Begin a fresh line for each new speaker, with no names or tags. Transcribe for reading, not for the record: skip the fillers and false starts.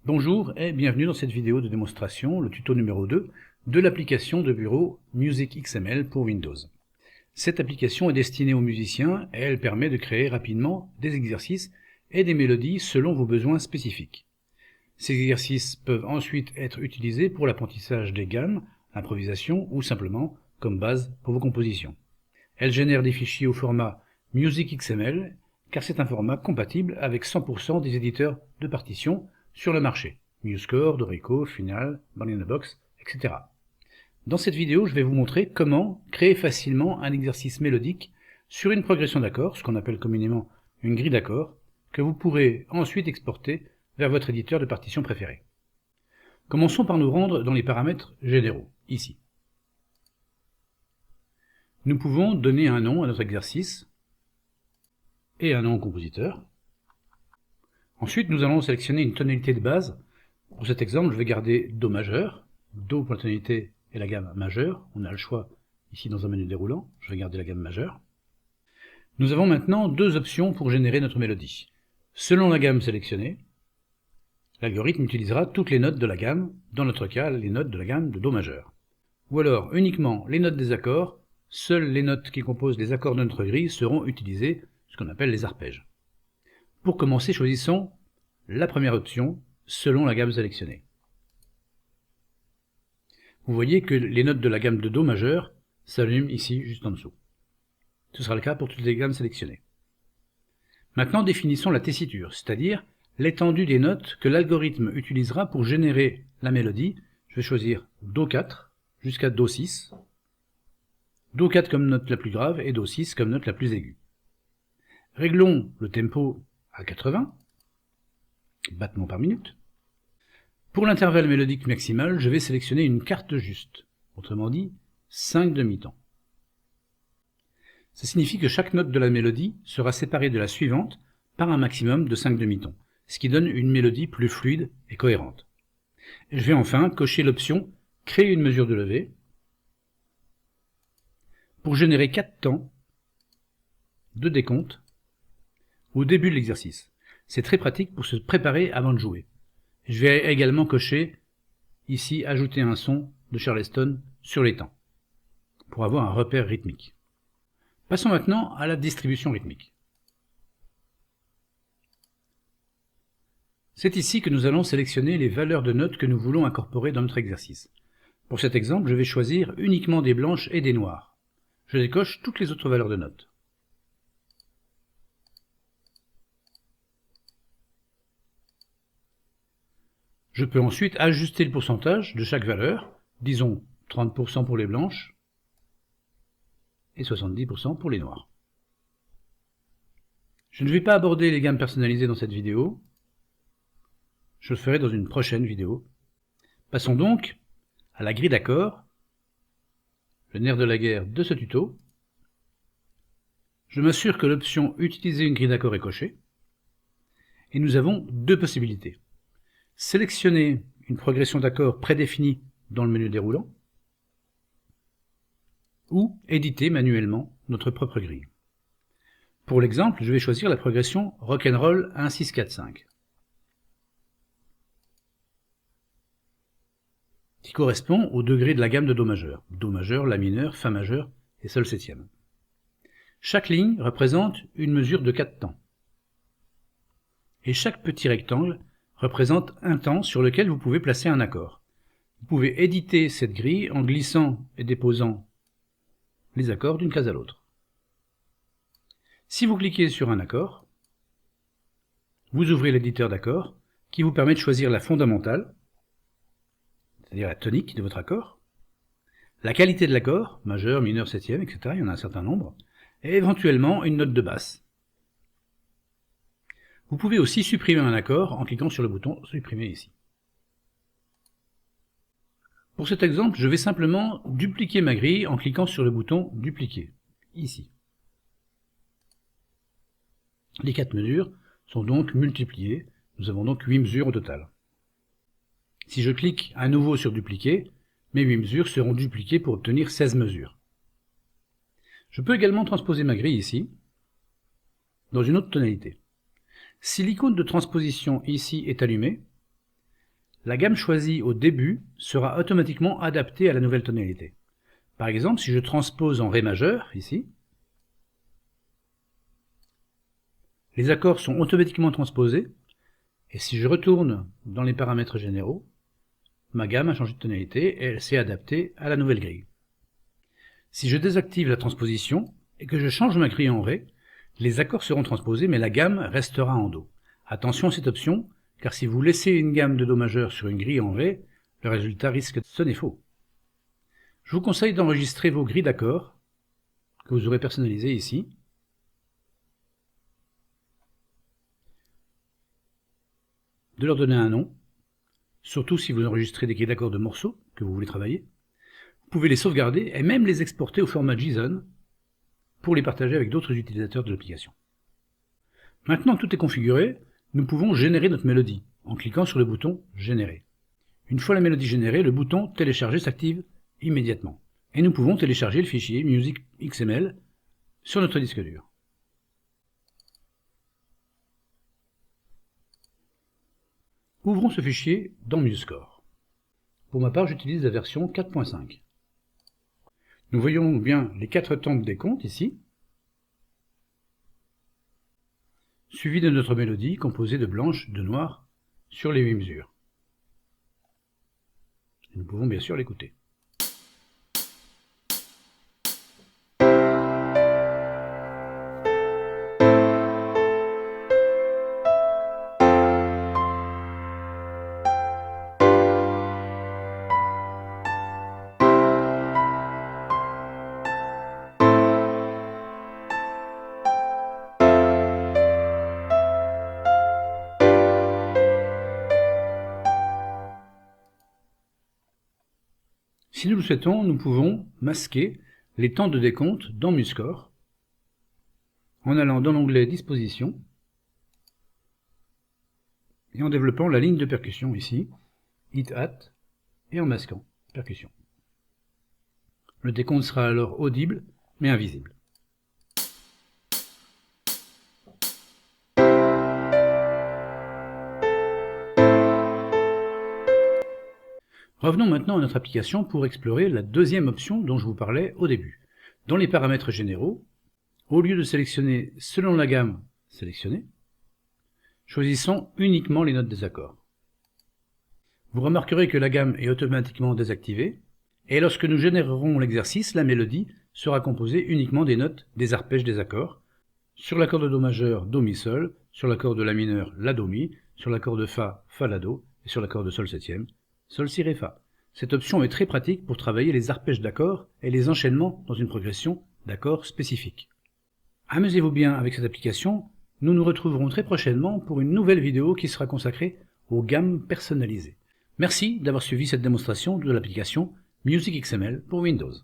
Bonjour et bienvenue dans cette vidéo de démonstration, le tuto numéro 2 de l'application de bureau Music XML pour Windows. Cette application est destinée aux musiciens et elle permet de créer rapidement des exercices et des mélodies selon vos besoins spécifiques. Ces exercices peuvent ensuite être utilisés pour l'apprentissage des gammes, l'improvisation ou simplement comme base pour vos compositions. Elle génère des fichiers au format Music XML car c'est un format compatible avec 100% des éditeurs de partitions sur le marché, MuseScore, Dorico, Final, Banana Box, etc. Dans cette vidéo, je vais vous montrer comment créer facilement un exercice mélodique sur une progression d'accords, ce qu'on appelle communément une grille d'accords, que vous pourrez ensuite exporter vers votre éditeur de partition préféré. Commençons par nous rendre dans les paramètres généraux, ici. Nous pouvons donner un nom à notre exercice et un nom au compositeur. Ensuite, nous allons sélectionner une tonalité de base. Pour cet exemple, je vais garder Do majeur. Do pour la tonalité et la gamme majeure. On a le choix ici dans un menu déroulant. Je vais garder la gamme majeure. Nous avons maintenant deux options pour générer notre mélodie. Selon la gamme sélectionnée, l'algorithme utilisera toutes les notes de la gamme, dans notre cas les notes de la gamme de Do majeur. Ou alors uniquement les notes des accords, seules les notes qui composent les accords de notre grille seront utilisées, ce qu'on appelle les arpèges. Pour commencer, choisissons la première option selon la gamme sélectionnée. Vous voyez que les notes de la gamme de Do majeur s'allument ici juste en dessous. Ce sera le cas pour toutes les gammes sélectionnées. Maintenant, définissons la tessiture, c'est-à-dire l'étendue des notes que l'algorithme utilisera pour générer la mélodie. Je vais choisir Do 4 jusqu'à Do 6. Do 4 comme note la plus grave et Do 6 comme note la plus aiguë. Réglons le tempo à 80 battements par minute. Pour l'intervalle mélodique maximal, je vais sélectionner une quarte juste, autrement dit 5 demi-temps. Ça signifie que chaque note de la mélodie sera séparée de la suivante par un maximum de 5 demi-tons, ce qui donne une mélodie plus fluide et cohérente. Je vais enfin cocher l'option « Créer une mesure de levée » pour générer 4 temps de décompte au début de l'exercice. C'est très pratique pour se préparer avant de jouer. Je vais également cocher ici « Ajouter un son de Charleston sur les temps » pour avoir un repère rythmique. Passons maintenant à la distribution rythmique. C'est ici que nous allons sélectionner les valeurs de notes que nous voulons incorporer dans notre exercice. Pour cet exemple, je vais choisir uniquement des blanches et des noires. Je décoche toutes les autres valeurs de notes. Je peux ensuite ajuster le pourcentage de chaque valeur, disons 30% pour les blanches et 70% pour les noirs. Je ne vais pas aborder les gammes personnalisées dans cette vidéo, je le ferai dans une prochaine vidéo. Passons donc à la grille d'accords, le nerf de la guerre de ce tuto. Je m'assure que l'option « Utiliser une grille d'accords » est cochée, et nous avons deux possibilités. Sélectionner une progression d'accords prédéfinie dans le menu déroulant, ou éditer manuellement notre propre grille. Pour l'exemple, je vais choisir la progression Rock'n'Roll 1, 6, 4, 5, qui correspond au degré de la gamme de Do majeur, La mineur, Fa majeur et Sol septième. Chaque ligne représente une mesure de 4 temps, et chaque petit rectangle représente un temps sur lequel vous pouvez placer un accord. Vous pouvez éditer cette grille en glissant et déposant les accords d'une case à l'autre. Si vous cliquez sur un accord, vous ouvrez l'éditeur d'accords qui vous permet de choisir la fondamentale, c'est-à-dire la tonique de votre accord, la qualité de l'accord, majeur, mineur, septième, etc., il y en a un certain nombre, et éventuellement une note de basse. Vous pouvez aussi supprimer un accord en cliquant sur le bouton « Supprimer » ici. Pour cet exemple, je vais simplement dupliquer ma grille en cliquant sur le bouton « Dupliquer » ici. Les 4 mesures sont donc multipliées, nous avons donc 8 mesures au total. Si je clique à nouveau sur « Dupliquer », mes 8 mesures seront dupliquées pour obtenir 16 mesures. Je peux également transposer ma grille ici, dans une autre tonalité. Si l'icône de transposition ici est allumée, la gamme choisie au début sera automatiquement adaptée à la nouvelle tonalité. Par exemple, si je transpose en Ré majeur, ici, les accords sont automatiquement transposés, et si je retourne dans les paramètres généraux, ma gamme a changé de tonalité et elle s'est adaptée à la nouvelle grille. Si je désactive la transposition et que je change ma grille en Ré, les accords seront transposés mais la gamme restera en Do. Attention à cette option, car si vous laissez une gamme de Do majeur sur une grille en Ré, le résultat risque de sonner faux. Je vous conseille d'enregistrer vos grilles d'accords, que vous aurez personnalisées ici. De leur donner un nom, surtout si vous enregistrez des grilles d'accords de morceaux que vous voulez travailler. Vous pouvez les sauvegarder et même les exporter au format JSON pour les partager avec d'autres utilisateurs de l'application. Maintenant que tout est configuré, nous pouvons générer notre mélodie en cliquant sur le bouton « Générer ». Une fois la mélodie générée, le bouton « Télécharger » s'active immédiatement. Et nous pouvons télécharger le fichier music.xml sur notre disque dur. Ouvrons ce fichier dans MuseScore. Pour ma part, j'utilise la version 4.5. Nous voyons bien les 4 temps de décompte ici, suivi de notre mélodie composée de blanche, de noir, sur les 8 mesures. Nous pouvons bien sûr l'écouter. Si nous le souhaitons, nous pouvons masquer les temps de décompte dans MuseScore en allant dans l'onglet Dispositions et en développant la ligne de percussion ici, Hit At, et en masquant Percussion. Le décompte sera alors audible mais invisible. Revenons maintenant à notre application pour explorer la deuxième option dont je vous parlais au début. Dans les paramètres généraux, au lieu de sélectionner selon la gamme sélectionnée, choisissons uniquement les notes des accords. Vous remarquerez que la gamme est automatiquement désactivée, et lorsque nous générerons l'exercice, la mélodie sera composée uniquement des notes des arpèges des accords, sur l'accord de Do majeur, Do Mi Sol, sur l'accord de La mineur, La Do Mi, sur l'accord de Fa, Fa La Do, et sur l'accord de Sol septième, Sol Si Ré Fa. Cette option est très pratique pour travailler les arpèges d'accords et les enchaînements dans une progression d'accords spécifique. Amusez-vous bien avec cette application, nous nous retrouverons très prochainement pour une nouvelle vidéo qui sera consacrée aux gammes personnalisées. Merci d'avoir suivi cette démonstration de l'application MusicXML pour Windows.